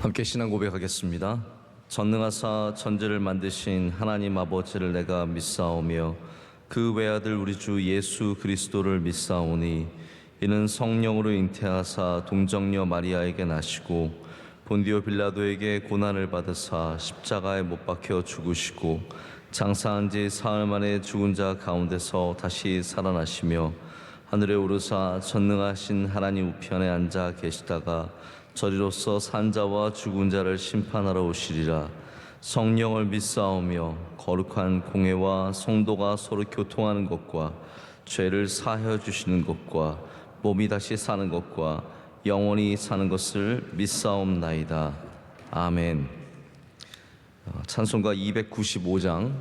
함께 신앙 고백하겠습니다. 전능하사 천지를 만드신 하나님 아버지를 내가 믿사오며 그 외아들 우리 주 예수 그리스도를 믿사오니 이는 성령으로 잉태하사 동정녀 마리아에게 나시고 본디오 빌라도에게 고난을 받으사 십자가에 못 박혀 죽으시고 장사한 지 사흘 만에 죽은 자 가운데서 다시 살아나시며 하늘에 오르사 전능하신 하나님 우편에 앉아 계시다가 저리로서 산자와 죽은 자를 심판하러 오시리라. 성령을 믿사오며 거룩한 공회와 성도가 서로 교통하는 것과 죄를 사하여 주시는 것과 몸이 다시 사는 것과 영원히 사는 것을 믿사옵나이다. 아멘. 찬송가 295장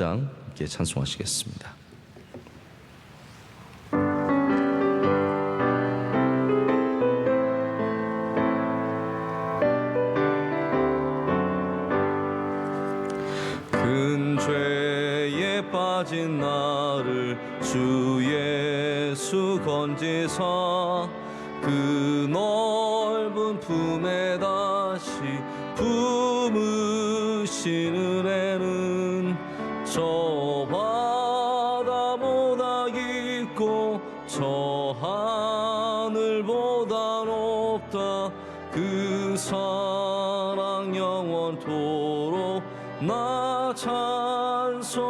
함께 찬송하시겠습니다. 큰 죄에 빠진 나를 주 예수 건지사 그 넓은 품에 다시 품으신 은혜는 저 바다보다 깊고 저 하늘보다 높다. 그 사랑 영원토록 나 찬송하리라.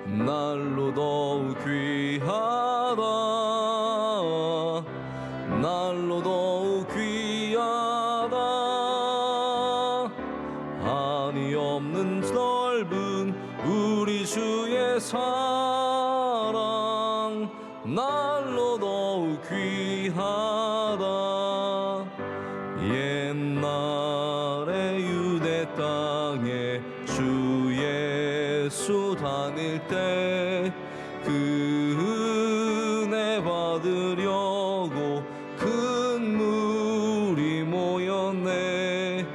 날로 더욱 귀하다. 날로 더욱 귀하다. 한이 없는 넓은 우리 주의 사랑 날로 더욱 귀하다. 옛날에 유대 땅에 주 예수 다닐 때 그 은혜 받으려고 큰 물이 모였네.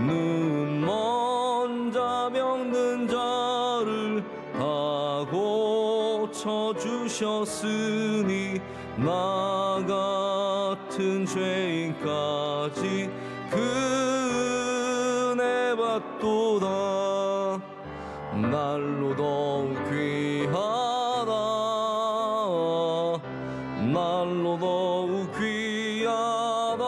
눈먼 자 병든 자를 다 고쳐주셨으니 나 같은 죄인까지 그 은혜 받도다. 날로 더욱 귀하다. 날로 더욱 귀하다.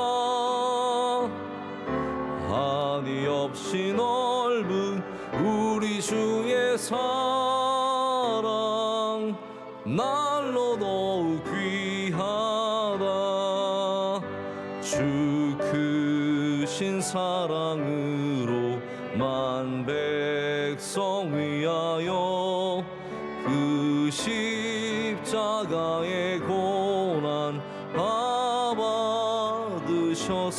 한이 없이 넓은 우리 주의 사랑 날로 더욱 귀하다. 주 크신 사랑으로 만 백성 위하여 그 십자가의 고난 다 받으셨으니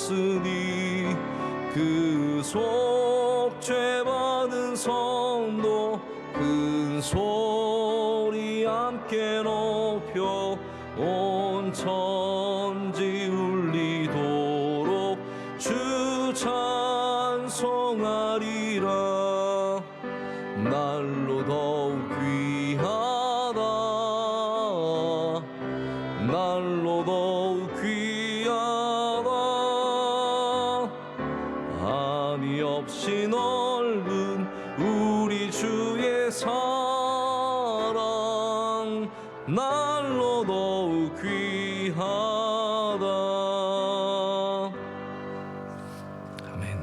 그 속죄 받은 성도 큰 소리 함께 높여 온 천지 울리도록 주 찬송하리라. 날로 더욱 귀하다. 날로 더욱 귀하다. 한이 없이 넓은 우리 주의 사랑 날로 더욱 귀하다. 아멘.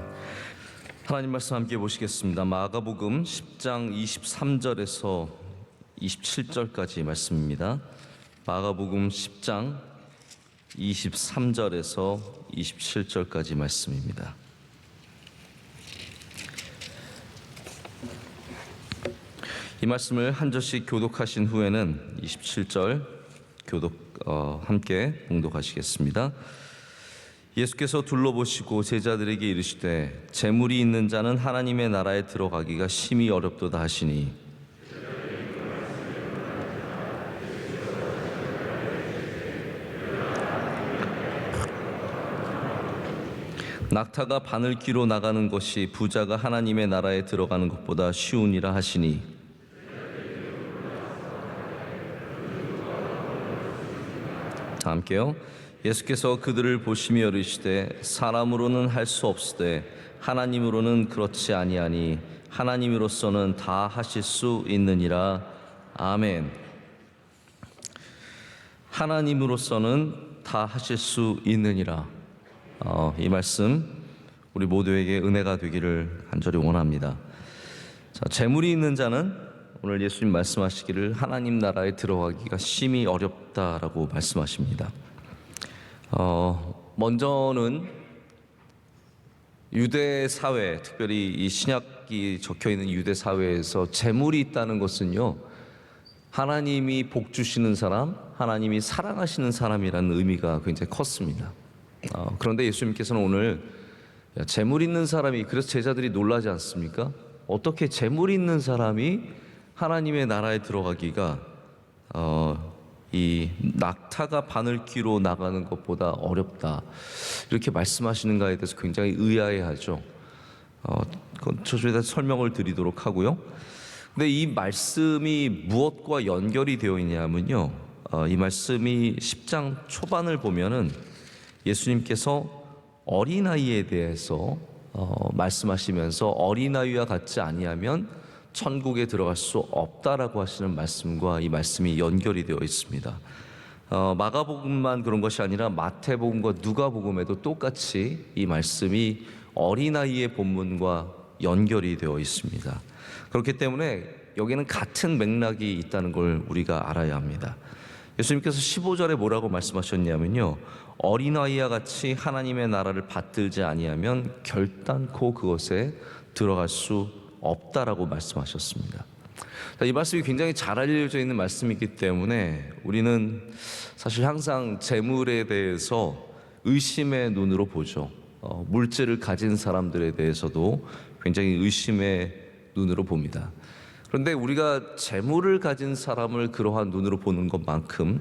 하나님 말씀 함께 보시겠습니다. 마가복음 10장 23절에서 27절까지 말씀입니다. 마가복음 10장 23절에서 27절까지 말씀입니다. 이 말씀을 한 절씩 교독하신 후에는 27절 함께 봉독하시겠습니다. 예수께서 둘러보시고 제자들에게 이르시되 재물이 있는 자는 하나님의 나라에 들어가기가 심히 어렵도다 하시니 낙타가 바늘귀로 나가는 것이 부자가 하나님의 나라에 들어가는 것보다 쉬우니라 하시니 다 함께요. 예수께서 그들을 보시며 이르시되 사람으로는 할 수 없으되 하나님으로는 그렇지 아니하니 하나님으로서는 다 하실 수 있느니라. 아멘. 하나님으로서는 다 하실 수 있느니라. 이 말씀 우리 모두에게 은혜가 되기를 간절히 원합니다. 자, 재물이 있는 자는 오늘 예수님 말씀하시기를 하나님 나라에 들어가기가 심히 어렵다라고 말씀하십니다. 먼저는 유대 사회, 특별히 이 신약이 적혀 있는 유대 사회에서 재물이 있다는 것은요, 하나님이 복 주시는 사람, 하나님이 사랑하시는 사람이라는 의미가 굉장히 컸습니다. 그런데 예수님께서는 오늘 재물 있는 사람이, 그래서 제자들이 놀라지 않습니까? 어떻게 재물 있는 사람이 하나님의 나라에 들어가기가 이 낙타가 바늘귀로 나가는 것보다 어렵다, 이렇게 말씀하시는가에 대해서 굉장히 의아해하죠. 저쪽에 대해서 설명을 드리도록 하고요. 근데 이 말씀이 무엇과 연결이 되어 있냐면요, 이 말씀이 10장 초반을 보면은 예수님께서 어린아이에 대해서 말씀하시면서 어린아이와 같지 아니하면 천국에 들어갈 수 없다라고 하시는 말씀과 이 말씀이 연결이 되어 있습니다. 마가복음만 그런 것이 아니라 마태복음과 누가복음에도 똑같이 이 말씀이 어린아이의 본문과 연결이 되어 있습니다. 그렇기 때문에 여기는 같은 맥락이 있다는 걸 우리가 알아야 합니다. 예수님께서 15절에 뭐라고 말씀하셨냐면요, 어린아이와 같이 하나님의 나라를 받들지 아니하면 결단코 그것에 들어갈 수 없다라고 말씀하셨습니다. 이 말씀이 굉장히 잘 알려져 있는 말씀이기 때문에 우리는 사실 항상 재물에 대해서 의심의 눈으로 보죠. 물질을 가진 사람들에 대해서도 굉장히 의심의 눈으로 봅니다. 그런데 우리가 재물을 가진 사람을 그러한 눈으로 보는 것만큼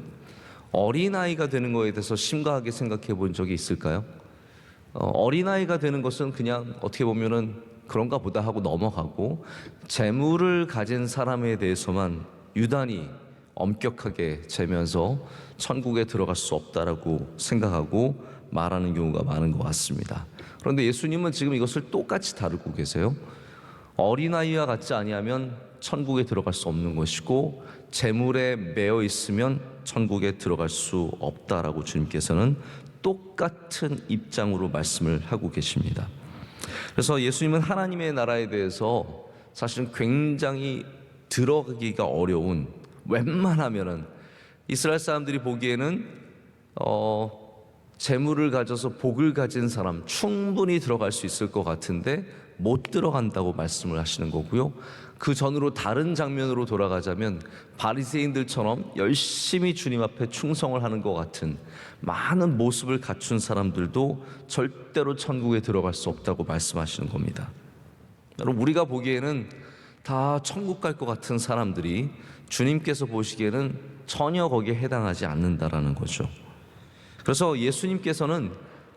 어린아이가 되는 것에 대해서 심각하게 생각해 본 적이 있을까요? 어린아이가 되는 것은 그냥 어떻게 보면은 그런가 보다 하고 넘어가고, 재물을 가진 사람에 대해서만 유단히 엄격하게 재면서 천국에 들어갈 수 없다라고 생각하고 말하는 경우가 많은 것 같습니다. 그런데 예수님은 지금 이것을 똑같이 다루고 계세요. 어린아이와 같지 아니하면 천국에 들어갈 수 없는 것이고, 재물에 매여 있으면 천국에 들어갈 수 없다라고 주님께서는 똑같은 입장으로 말씀을 하고 계십니다. 그래서 예수님은 하나님의 나라에 대해서 사실은 굉장히 들어가기가 어려운, 웬만하면은 이스라엘 사람들이 보기에는 재물을 가져서 복을 가진 사람 충분히 들어갈 수 있을 것 같은데 못 들어간다고 말씀을 하시는 거고요. 그 전으로 다른 장면으로 돌아가자면 바리새인들처럼 열심히 주님 앞에 충성을 하는 것 같은 많은 모습을 갖춘 사람들도 절대로 천국에 들어갈 수 없다고 말씀하시는 겁니다. 여러분, 우리가 보기에는 다 천국 갈 것 같은 사람들이 주님께서 보시기에는 전혀 거기에 해당하지 않는다라는 거죠. 그래서 예수님께서는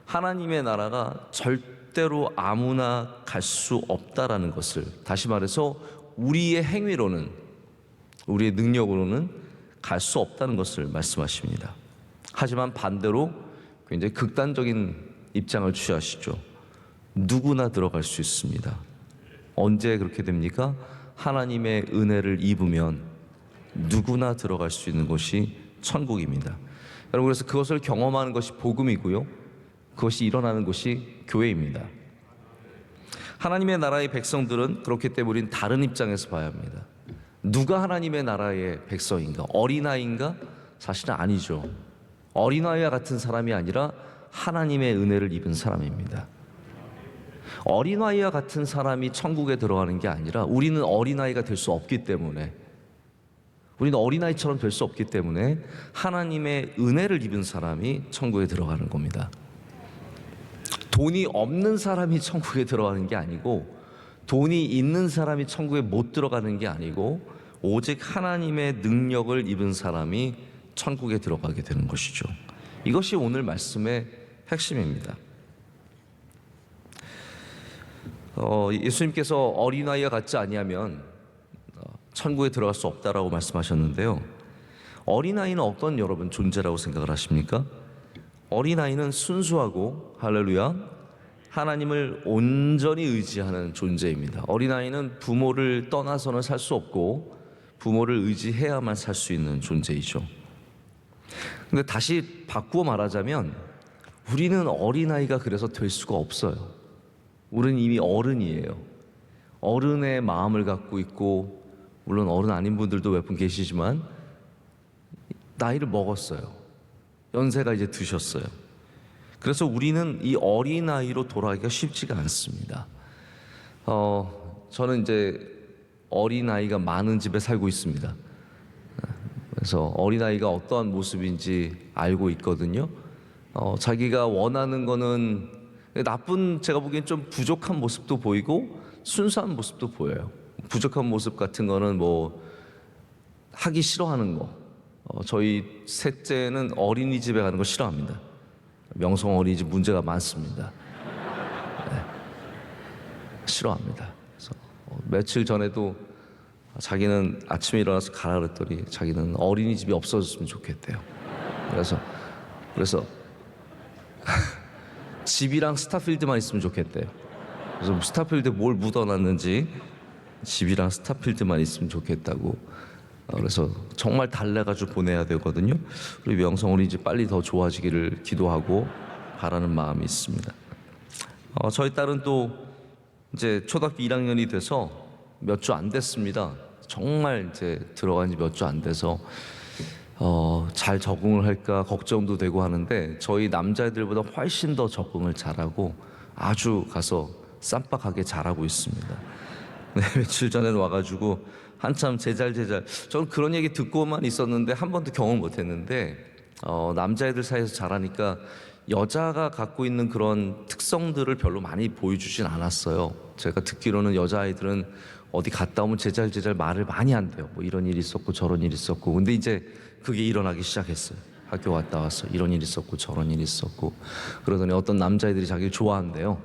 하나님의 나라가 절대로 아무나 갈 수 없다라는 것을, 다시 말해서 우리의 행위로는, 우리의 능력으로는 갈 수 없다는 것을 말씀하십니다. 하지만 반대로 굉장히 극단적인 입장을 취하시죠. 누구나 들어갈 수 있습니다. 언제 그렇게 됩니까? 하나님의 은혜를 입으면 누구나 들어갈 수 있는 곳이 천국입니다. 여러분, 그래서 그것을 경험하는 것이 복음이고요, 그것이 일어나는 곳이 교회입니다. 하나님의 나라의 백성들은 그렇기 때문에 우리는 다른 입장에서 봐야 합니다. 누가 하나님의 나라의 백성인가? 어린아이인가? 사실은 아니죠. 어린아이와 같은 사람이 아니라 하나님의 은혜를 입은 사람입니다. 어린아이와 같은 사람이 천국에 들어가는 게 아니라 우리는 어린아이가 될 수 없기 때문에, 우리는 어린아이처럼 될 수 없기 때문에 하나님의 은혜를 입은 사람이 천국에 들어가는 겁니다. 돈이 없는 사람이 천국에 들어가는 게 아니고, 돈이 있는 사람이 천국에 못 들어가는 게 아니고, 오직 하나님의 능력을 입은 사람이 천국에 들어가게 되는 것이죠. 이것이 오늘 말씀의 핵심입니다. 예수님께서 어린아이와 같지 아니하면 천국에 들어갈 수 없다라고 말씀하셨는데요, 어린아이는 어떤 여러분 존재라고 생각을 하십니까? 어린아이는 순수하고 할렐루야 하나님을 온전히 의지하는 존재입니다. 어린아이는 부모를 떠나서는 살 수 없고 부모를 의지해야만 살 수 있는 존재이죠. 근데 다시 바꾸어 말하자면 우리는 어린아이가 그래서 될 수가 없어요. 우리는 이미 어른이에요. 어른의 마음을 갖고 있고, 물론 어른 아닌 분들도 몇 분 계시지만 나이를 먹었어요. 연세가 이제 드셨어요. 그래서 우리는 이 어린아이로 돌아가기가 쉽지가 않습니다. 저는 이제 어린아이가 많은 집에 살고 있습니다. 그래서 어린아이가 어떠한 모습인지 알고 있거든요. 자기가 원하는 거는 나쁜, 제가 보기엔 좀 부족한 모습도 보이고 순수한 모습도 보여요. 부족한 모습 같은 거는 뭐 하기 싫어하는 거. 저희 셋째는 어린이집에 가는 거 싫어합니다. 명성 어린이집 문제가 많습니다. 네. 싫어합니다. 그래서 며칠 전에도 자기는 아침에 일어나서 가라 그랬더니 자기는 어린이집이 없어졌으면 좋겠대요. 그래서 집이랑 스타필드만 있으면 좋겠대요. 그래서 스타필드에 뭘 묻어놨는지 집이랑 스타필드만 있으면 좋겠다고. 그래서 정말 달래가지고 보내야 되거든요. 우리 명성 어린이집 빨리 더 좋아지기를 기도하고 바라는 마음이 있습니다. 저희 딸은 또 이제 초등학교 1학년이 돼서 몇 주 안 됐습니다. 정말 이제 들어간 지 몇 주 안 돼서 잘 적응을 할까 걱정도 되고 하는데 저희 남자애들보다 훨씬 더 적응을 잘하고 아주 가서 쌈박하게 잘하고 있습니다. 네, 며칠 전에 와가지고 한참 제잘 저는 그런 얘기 듣고만 있었는데 한 번도 경험 못했는데 남자애들 사이에서 자라니까 여자가 갖고 있는 그런 특성들을 별로 많이 보여주진 않았어요. 제가 듣기로는 여자아이들은 어디 갔다 오면 제잘 말을 많이 한대요. 뭐 이런 일이 있었고 저런 일이 있었고. 근데 이제 그게 일어나기 시작했어요. 학교 갔다 와서 이런 일이 있었고 저런 일이 있었고 그러더니 어떤 남자애들이 자기를 좋아한대요.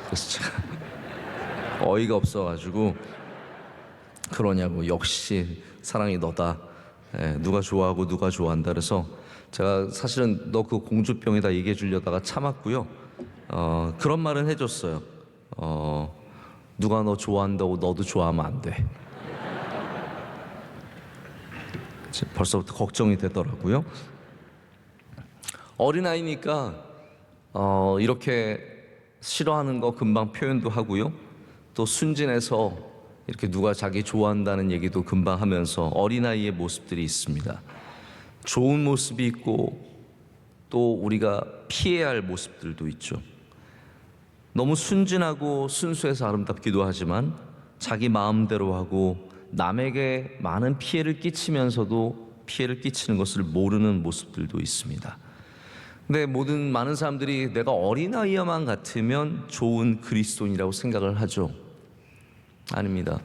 그래서 제가 어이가 없어가지고 그러냐고. 역시 사랑이 너다. 누가 좋아하고 누가 좋아한다. 그래서 제가 사실은 너 그 공주병이다 얘기해 주려다가 참았고요. 그런 말은 해줬어요. 누가 너 좋아한다고 너도 좋아하면 안 돼. 벌써부터 걱정이 되더라고요. 어린아이니까 이렇게 싫어하는 거 금방 표현도 하고요. 또 순진해서 이렇게 누가 자기 좋아한다는 얘기도 금방 하면서 어린아이의 모습들이 있습니다. 좋은 모습이 있고 또 우리가 피해야 할 모습들도 있죠. 너무 순진하고 순수해서 아름답기도 하지만 자기 마음대로 하고 남에게 많은 피해를 끼치면서도 피해를 끼치는 것을 모르는 모습들도 있습니다. 근데 많은 사람들이 내가 어린아이야만 같으면 좋은 그리스도인이라고 생각을 하죠. 아닙니다.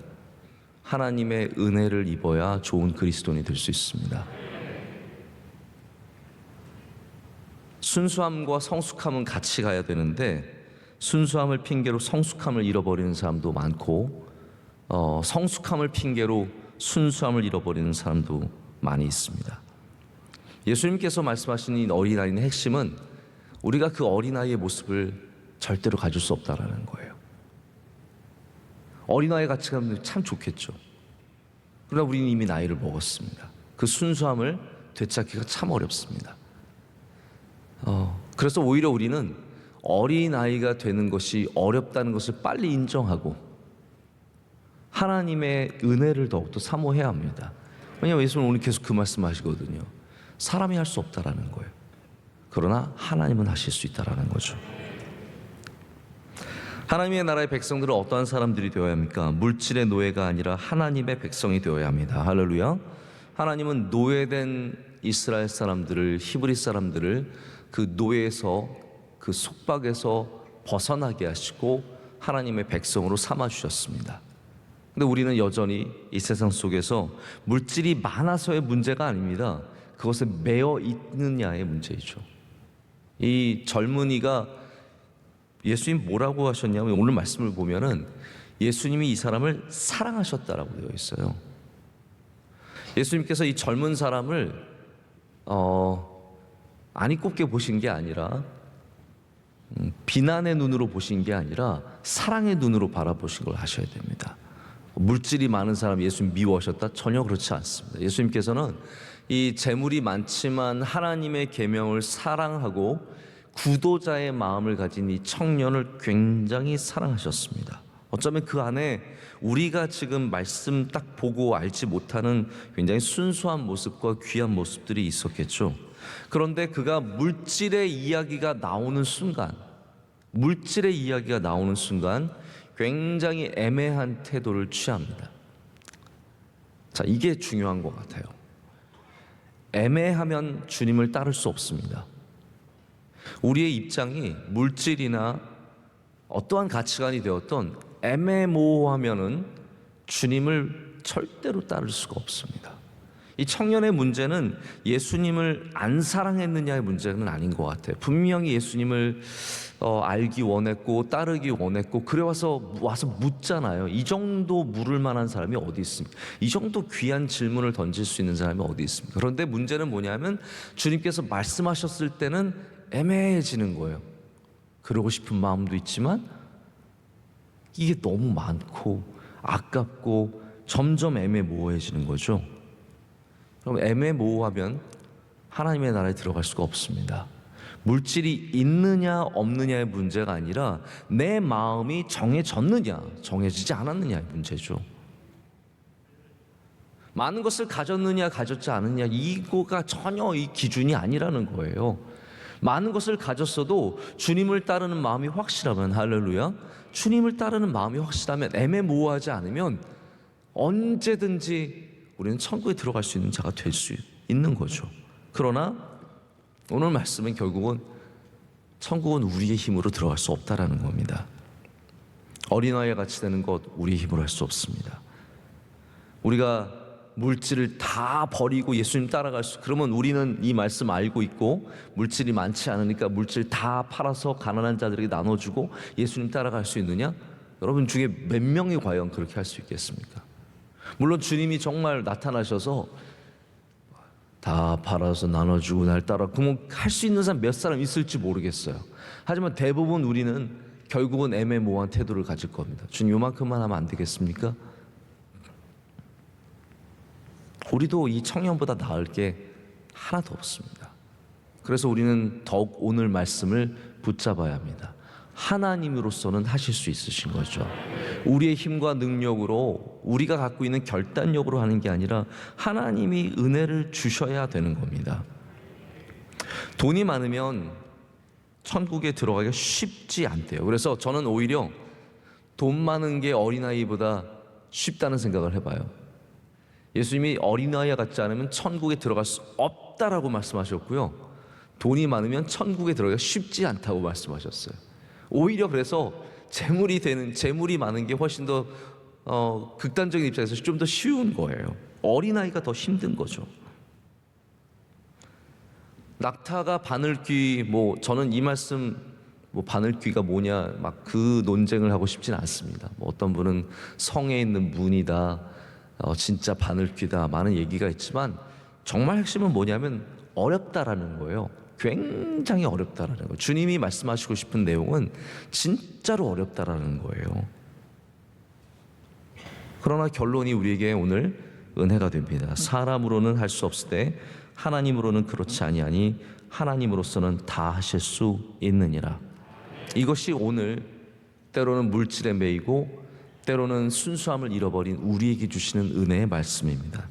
하나님의 은혜를 입어야 좋은 그리스도인이 될 수 있습니다. 순수함과 성숙함은 같이 가야 되는데 순수함을 핑계로 성숙함을 잃어버리는 사람도 많고 성숙함을 핑계로 순수함을 잃어버리는 사람도 많이 있습니다. 예수님께서 말씀하신 이 어린아이의 핵심은 우리가 그 어린아이의 모습을 절대로 가질 수 없다라는 거예요. 어린아이 같이 가면 참 좋겠죠. 그러나 우리는 이미 나이를 먹었습니다. 그 순수함을 되찾기가 참 어렵습니다. 그래서 오히려 우리는 어린아이가 되는 것이 어렵다는 것을 빨리 인정하고 하나님의 은혜를 더욱더 사모해야 합니다. 왜냐하면 예수님은 오늘 계속 그 말씀하시거든요. 사람이 할 수 없다라는 거예요. 그러나 하나님은 하실 수 있다라는 거죠. 하나님의 나라의 백성들은 어떠한 사람들이 되어야 합니까? 물질의 노예가 아니라 하나님의 백성이 되어야 합니다. 할렐루야. 하나님은 노예된 이스라엘 사람들을, 히브리 사람들을 그 노예에서, 그 속박에서 벗어나게 하시고 하나님의 백성으로 삼아주셨습니다. 근데 우리는 여전히 이 세상 속에서 물질이 많아서의 문제가 아닙니다. 그것에 매여 있느냐의 문제이죠. 이 젊은이가 예수님 뭐라고 하셨냐면 오늘 말씀을 보면은 예수님이 이 사람을 사랑하셨다라고 되어 있어요. 예수님께서 이 젊은 사람을 안이 꼽게 보신 게 아니라 비난의 눈으로 보신 게 아니라 사랑의 눈으로 바라보신 걸 아셔야 됩니다. 물질이 많은 사람 예수님 미워하셨다? 전혀 그렇지 않습니다. 예수님께서는 이 재물이 많지만 하나님의 계명을 사랑하고 구도자의 마음을 가진 이 청년을 굉장히 사랑하셨습니다. 어쩌면 그 안에 우리가 지금 말씀 딱 보고 알지 못하는 굉장히 순수한 모습과 귀한 모습들이 있었겠죠. 그런데 그가 물질의 이야기가 나오는 순간 굉장히 애매한 태도를 취합니다. 자, 이게 중요한 것 같아요. 애매하면 주님을 따를 수 없습니다. 우리의 입장이 물질이나 어떠한 가치관이 되었던 애매모호하면은 주님을 절대로 따를 수가 없습니다. 이 청년의 문제는 예수님을 안 사랑했느냐의 문제는 아닌 것 같아요. 분명히 예수님을 알기 원했고 따르기 원했고 그래 와서 묻잖아요. 이 정도 물을 만한 사람이 어디 있습니까? 이 정도 귀한 질문을 던질 수 있는 사람이 어디 있습니까? 그런데 문제는 뭐냐면 주님께서 말씀하셨을 때는 애매해지는 거예요. 그러고 싶은 마음도 있지만 이게 너무 많고 아깝고 점점 애매모호해지는 거죠. 그럼 애매모호하면 하나님의 나라에 들어갈 수가 없습니다. 물질이 있느냐 없느냐의 문제가 아니라 내 마음이 정해졌느냐 정해지지 않았느냐의 문제죠. 많은 것을 가졌느냐 가졌지 않느냐 이거가 전혀 이 기준이 아니라는 거예요. 많은 것을 가졌어도 주님을 따르는 마음이 확실하면, 할렐루야, 주님을 따르는 마음이 확실하면, 애매모호하지 않으면 언제든지 우리는 천국에 들어갈 수 있는 자가 될 수 있는 거죠. 그러나 오늘 말씀은 결국은 천국은 우리의 힘으로 들어갈 수 없다라는 겁니다. 어린아이와 같이 되는 것 우리의 힘으로 할 수 없습니다. 우리가 물질을 다 버리고 예수님 따라갈 수, 그러면 우리는 이 말씀 알고 있고 물질이 많지 않으니까 물질 다 팔아서 가난한 자들에게 나눠주고 예수님 따라갈 수 있느냐? 여러분 중에 몇 명이 과연 그렇게 할 수 있겠습니까? 물론 주님이 정말 나타나셔서 다 팔아서 나눠주고 날 따라, 그러면 할 수 있는 사람 몇 사람 있을지 모르겠어요. 하지만 대부분 우리는 결국은 애매모호한 태도를 가질 겁니다. 주님 요만큼만 하면 안 되겠습니까? 우리도 이 청년보다 나을 게 하나도 없습니다. 그래서 우리는 더욱 오늘 말씀을 붙잡아야 합니다. 하나님으로서는 하실 수 있으신 거죠. 우리의 힘과 능력으로, 우리가 갖고 있는 결단력으로 하는 게 아니라 하나님이 은혜를 주셔야 되는 겁니다. 돈이 많으면 천국에 들어가기가 쉽지 않대요. 그래서 저는 오히려 돈 많은 게 어린아이보다 쉽다는 생각을 해봐요. 예수님이 어린아이와 같지 않으면 천국에 들어갈 수 없다라고 말씀하셨고요, 돈이 많으면 천국에 들어가기가 쉽지 않다고 말씀하셨어요. 오히려 그래서 재물이 많은 게 훨씬 더 극단적인 입장에서 좀 더 쉬운 거예요. 어린아이가 더 힘든 거죠. 낙타가 바늘귀, 저는 이 말씀 바늘귀가 뭐냐 막 그 논쟁을 하고 싶지는 않습니다. 어떤 분은 성에 있는 문이다, 진짜 바늘귀다, 많은 얘기가 있지만 정말 핵심은 뭐냐면 어렵다라는 거예요. 굉장히 어렵다라는 거예요. 주님이 말씀하시고 싶은 내용은 진짜로 어렵다라는 거예요. 그러나 결론이 우리에게 오늘 은혜가 됩니다. 사람으로는 할 수 없을 때 하나님으로는 그렇지 아니하니 하나님으로서는 다 하실 수 있느니라. 이것이 오늘 때로는 물질에 매이고 때로는 순수함을 잃어버린 우리에게 주시는 은혜의 말씀입니다.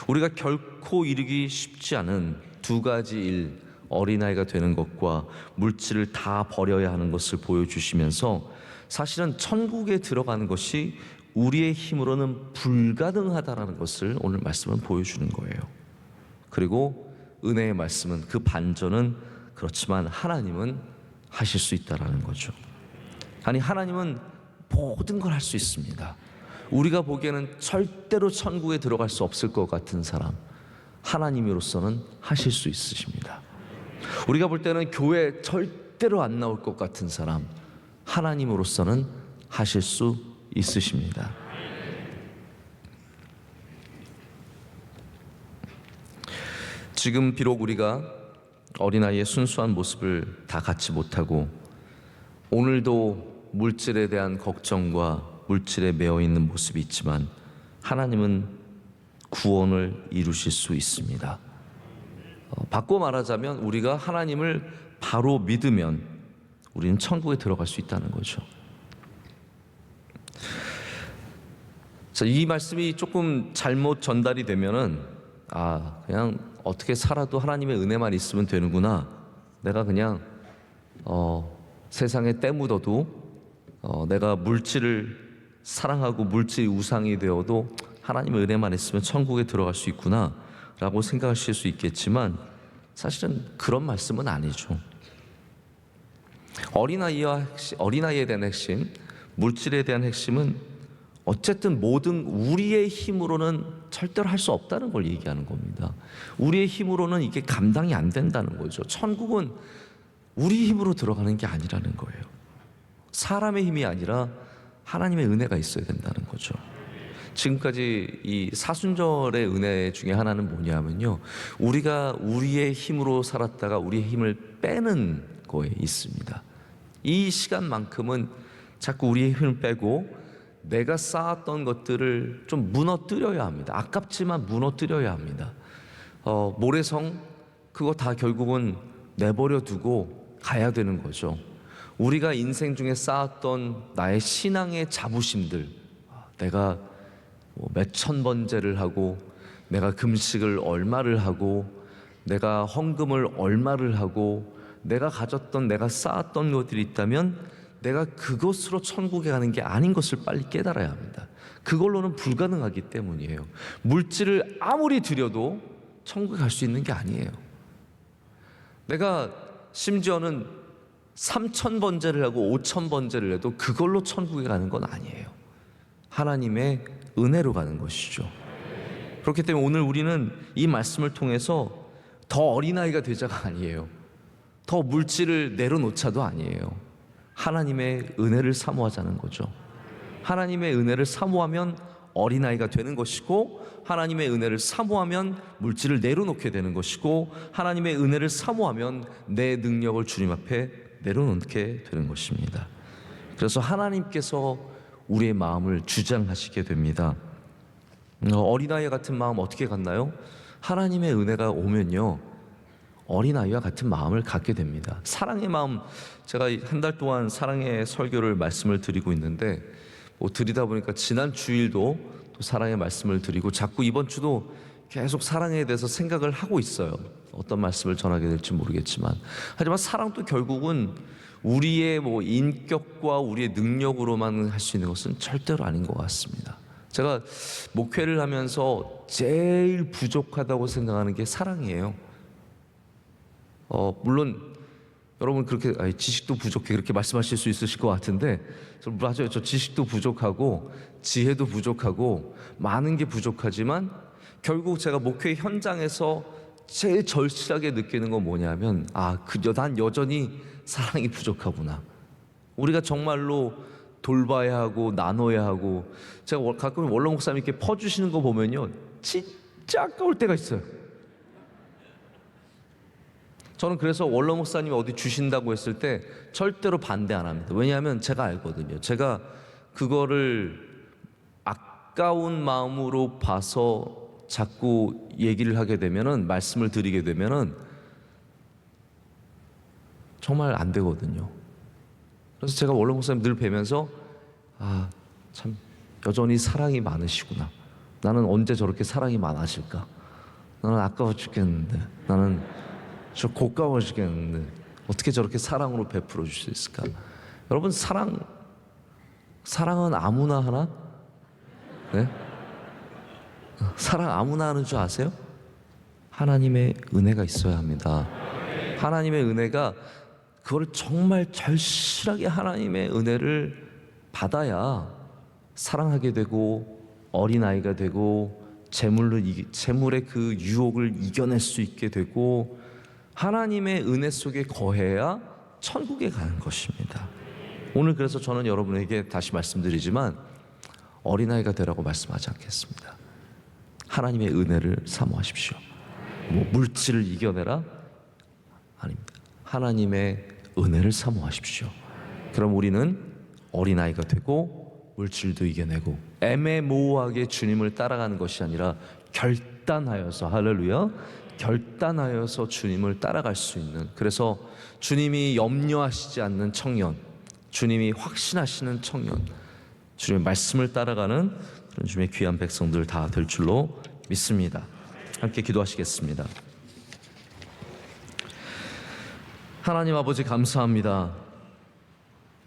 우리가 결코 이루기 쉽지 않은 두 가지 일, 어린아이가 되는 것과 물질을 다 버려야 하는 것을 보여주시면서 사실은 천국에 들어가는 것이 우리의 힘으로는 불가능하다라는 것을 오늘 말씀은 보여주는 거예요. 그리고 은혜의 말씀은, 그 반전은, 그렇지만 하나님은 하실 수 있다라는 거죠. 아니, 하나님은 모든 걸 할 수 있습니다. 우리가 보기에는 절대로 천국에 들어갈 수 없을 것 같은 사람, 하나님으로서는 하실 수 있으십니다. 우리가 볼 때는 교회 절대로 안 나올 것 같은 사람, 하나님으로서는 하실 수 있으십니다. 지금 비록 우리가 어린아이의 순수한 모습을 다 갖지 못하고 오늘도 물질에 대한 걱정과 물질에 매여 있는 모습이 있지만 하나님은 구원을 이루실 수 있습니다. 바꿔 말하자면 우리가 하나님을 바로 믿으면 우리는 천국에 들어갈 수 있다는 거죠. 자, 이 말씀이 조금 잘못 전달이 되면은 그냥 어떻게 살아도 하나님의 은혜만 있으면 되는구나. 내가 그냥 세상에 때 묻어도 내가 물질을 사랑하고 물질이 우상이 되어도 하나님의 은혜만 있으면 천국에 들어갈 수 있구나 라고 생각하실 수 있겠지만 사실은 그런 말씀은 아니죠. 어린아이에 대한 핵심, 물질에 대한 핵심은 어쨌든 모든 우리의 힘으로는 절대로 할 수 없다는 걸 얘기하는 겁니다. 우리의 힘으로는 이게 감당이 안 된다는 거죠. 천국은 우리 힘으로 들어가는 게 아니라는 거예요. 사람의 힘이 아니라 하나님의 은혜가 있어야 된다는 거죠. 지금까지 이 사순절의 은혜 중에 하나는 뭐냐면요, 우리가 우리의 힘으로 살았다가 우리의 힘을 빼는 거에 있습니다. 이 시간만큼은 자꾸 우리의 힘을 빼고 내가 쌓았던 것들을 좀 무너뜨려야 합니다. 아깝지만 무너뜨려야 합니다. 모래성 그거 다 결국은 내버려 두고 가야 되는 거죠. 우리가 인생 중에 쌓았던 나의 신앙의 자부심들, 내가 몇천 번제를 하고 내가 금식을 얼마를 하고 내가 헌금을 얼마를 하고 내가 가졌던 내가 쌓았던 것들이 있다면 내가 그것으로 천국에 가는 게 아닌 것을 빨리 깨달아야 합니다. 그걸로는 불가능하기 때문이에요. 물질을 아무리 들여도 천국에 갈 수 있는 게 아니에요. 내가 심지어는 3,000번제를 하고 5,000번제를 해도 그걸로 천국에 가는 건 아니에요. 하나님의 은혜로 가는 것이죠. 그렇기 때문에 오늘 우리는 이 말씀을 통해서 더 어린아이가 되자가 아니에요. 더 물질을 내려놓자도 아니에요. 하나님의 은혜를 사모하자는 거죠. 하나님의 은혜를 사모하면 어린아이가 되는 것이고, 하나님의 은혜를 사모하면 물질을 내려놓게 되는 것이고, 하나님의 은혜를 사모하면 내 능력을 주님 앞에 내려놓게 되는 것입니다. 그래서 하나님께서 우리의 마음을 주장하시게 됩니다. 어린아이 같은 마음 어떻게 갖나요? 하나님의 은혜가 오면요, 어린아이와 같은 마음을 갖게 됩니다. 사랑의 마음, 제가 한 달 동안 사랑의 설교를 말씀을 드리고 있는데 드리다 보니까 지난 주일도 또 사랑의 말씀을 드리고 자꾸 이번 주도 계속 사랑에 대해서 생각을 하고 있어요. 어떤 말씀을 전하게 될지 모르겠지만, 하지만 사랑도 결국은 우리의 인격과 우리의 능력으로만 할 수 있는 것은 절대로 아닌 것 같습니다. 제가 목회를 하면서 제일 부족하다고 생각하는 게 사랑이에요. 물론 여러분 그렇게 지식도 부족해 그렇게 말씀하실 수 있으실 것 같은데, 맞아요. 저 지식도 부족하고 지혜도 부족하고 많은 게 부족하지만 결국 제가 목회 현장에서 제일 절실하게 느끼는 건 뭐냐면 난 여전히 사랑이 부족하구나. 우리가 정말로 돌봐야 하고 나눠야 하고, 제가 가끔 원로 목사님 이렇게 퍼주시는 거 보면요, 진짜 아까울 때가 있어요. 저는 그래서 원로 목사님이 어디 주신다고 했을 때 절대로 반대 안 합니다. 왜냐하면 제가 알거든요. 제가 그거를 아까운 마음으로 봐서 자꾸 얘기를 하게 되면은, 말씀을 드리게 되면은 정말 안 되거든요. 그래서 제가 원로 목사님 늘 뵈면서 참 여전히 사랑이 많으시구나. 나는 언제 저렇게 사랑이 많아질까? 나는 아까워 죽겠는데, 나는 저 고가워 죽겠는데 어떻게 저렇게 사랑으로 베풀어 줄 수 있을까? 여러분, 사랑은 아무나 하나? 네? 사랑 아무나 하는 줄 아세요? 하나님의 은혜가 있어야 합니다. 하나님의 은혜가, 그걸 정말 절실하게 하나님의 은혜를 받아야 사랑하게 되고 어린아이가 되고 재물의 그 유혹을 이겨낼 수 있게 되고, 하나님의 은혜 속에 거해야 천국에 가는 것입니다. 오늘 그래서 저는 여러분에게 다시 말씀드리지만 어린아이가 되라고 말씀하지 않겠습니다. 하나님의 은혜를 사모하십시오. 뭐 물질을 이겨내라? 아닙니다. 하나님의 은혜를 사모하십시오. 그럼 우리는 어린아이가 되고 물질도 이겨내고 애매모호하게 주님을 따라가는 것이 아니라 결단하여서, 할렐루야, 결단하여서 주님을 따라갈 수 있는, 그래서 주님이 염려하시지 않는 청년, 주님이 확신하시는 청년, 주님의 말씀을 따라가는 그런 주님의 귀한 백성들 다 될 줄로 믿습니다. 함께 기도하시겠습니다. 하나님 아버지, 감사합니다.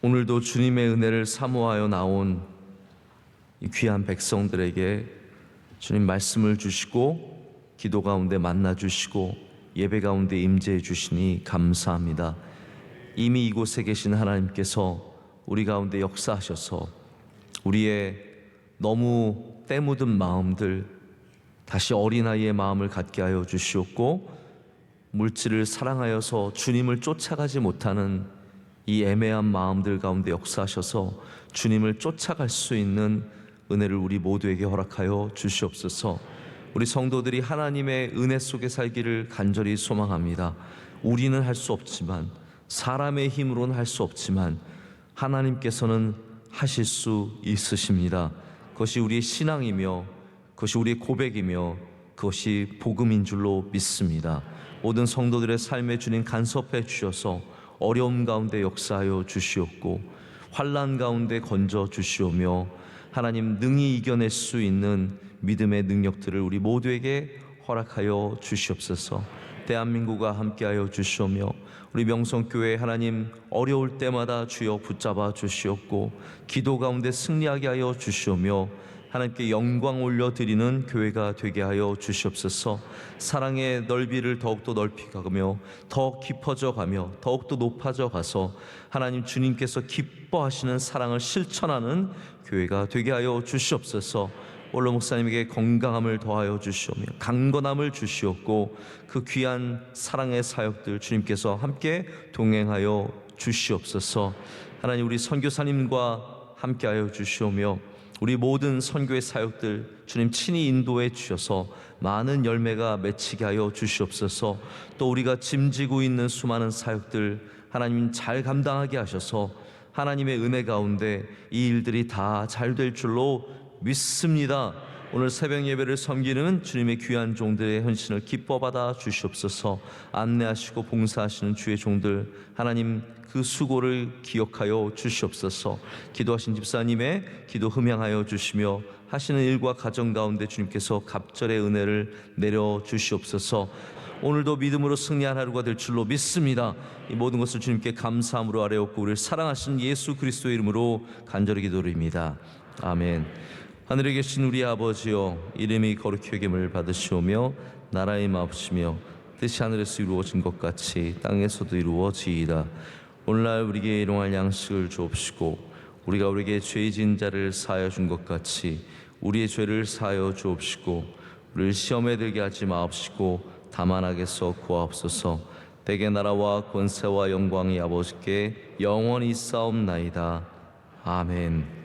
오늘도 주님의 은혜를 사모하여 나온 이 귀한 백성들에게 주님 말씀을 주시고 기도 가운데 만나 주시고 예배 가운데 임재해 주시니 감사합니다. 이미 이곳에 계신 하나님께서 우리 가운데 역사하셔서 우리의 너무 때묻은 마음들 다시 어린아이의 마음을 갖게 하여 주시옵고, 물질을 사랑하여서 주님을 쫓아가지 못하는 이 애매한 마음들 가운데 역사하셔서 주님을 쫓아갈 수 있는 은혜를 우리 모두에게 허락하여 주시옵소서. 우리 성도들이 하나님의 은혜 속에 살기를 간절히 소망합니다. 우리는 할 수 없지만, 사람의 힘으로는 할 수 없지만 하나님께서는 하실 수 있으십니다. 그것이 우리의 신앙이며 그것이 우리의 고백이며 그것이 복음인 줄로 믿습니다. 모든 성도들의 삶에 주님 간섭해 주셔서 어려움 가운데 역사하여 주시옵고 환난 가운데 건져 주시오며 하나님 능히 이겨낼 수 있는 믿음의 능력들을 우리 모두에게 허락하여 주시옵소서. 대한민국과 함께하여 주시오며 우리 명성교회 하나님 어려울 때마다 주여 붙잡아 주시옵고 기도 가운데 승리하게 하여 주시오며 하나님께 영광 올려드리는 교회가 되게 하여 주시옵소서. 사랑의 넓이를 더욱더 넓혀가며 더 깊어져 가며 더욱더 높아져 가서 하나님 주님께서 기뻐하시는 사랑을 실천하는 교회가 되게 하여 주시옵소서. 올로 목사님에게 건강함을 더하여 주시오며 강건함을 주시옵고 그 귀한 사랑의 사역들 주님께서 함께 동행하여 주시옵소서. 하나님 우리 선교사님과 함께하여 주시오며 우리 모든 선교의 사역들 주님 친히 인도해 주셔서 많은 열매가 맺히게 하여 주시옵소서. 또 우리가 짐지고 있는 수많은 사역들 하나님 잘 감당하게 하셔서 하나님의 은혜 가운데 이 일들이 다 잘 될 줄로 믿습니다. 오늘 새벽 예배를 섬기는 주님의 귀한 종들의 헌신을 기뻐 받아 주시옵소서. 안내하시고 봉사하시는 주의 종들 하나님 그 수고를 기억하여 주시옵소서. 기도하신 집사님의 기도 흠양하여 주시며 하시는 일과 가정 가운데 주님께서 갑절의 은혜를 내려 주시옵소서. 오늘도 믿음으로 승리한 하루가 될 줄로 믿습니다. 이 모든 것을 주님께 감사함으로 아뢰옵고 우리를 사랑하시는 예수 그리스도의 이름으로 간절히 기도드립니다. 아멘. 하늘에 계신 우리 아버지여, 이름이 거룩히 여김을 받으시오며 나라의 마옵시며 뜻이 하늘에서 이루어진 것 같이 땅에서도 이루어지이다. 오늘날 우리에게 일용할 양식을 주옵시고 우리가 우리에게 죄 지은 자를 사하여 준 것 같이 우리의 죄를 사하여 주옵시고 우리를 시험에 들게 하지 마옵시고 다만 악에서 구하옵소서. 대개 나라와 권세와 영광이 아버지께 영원히 있사옵나이다. 아멘.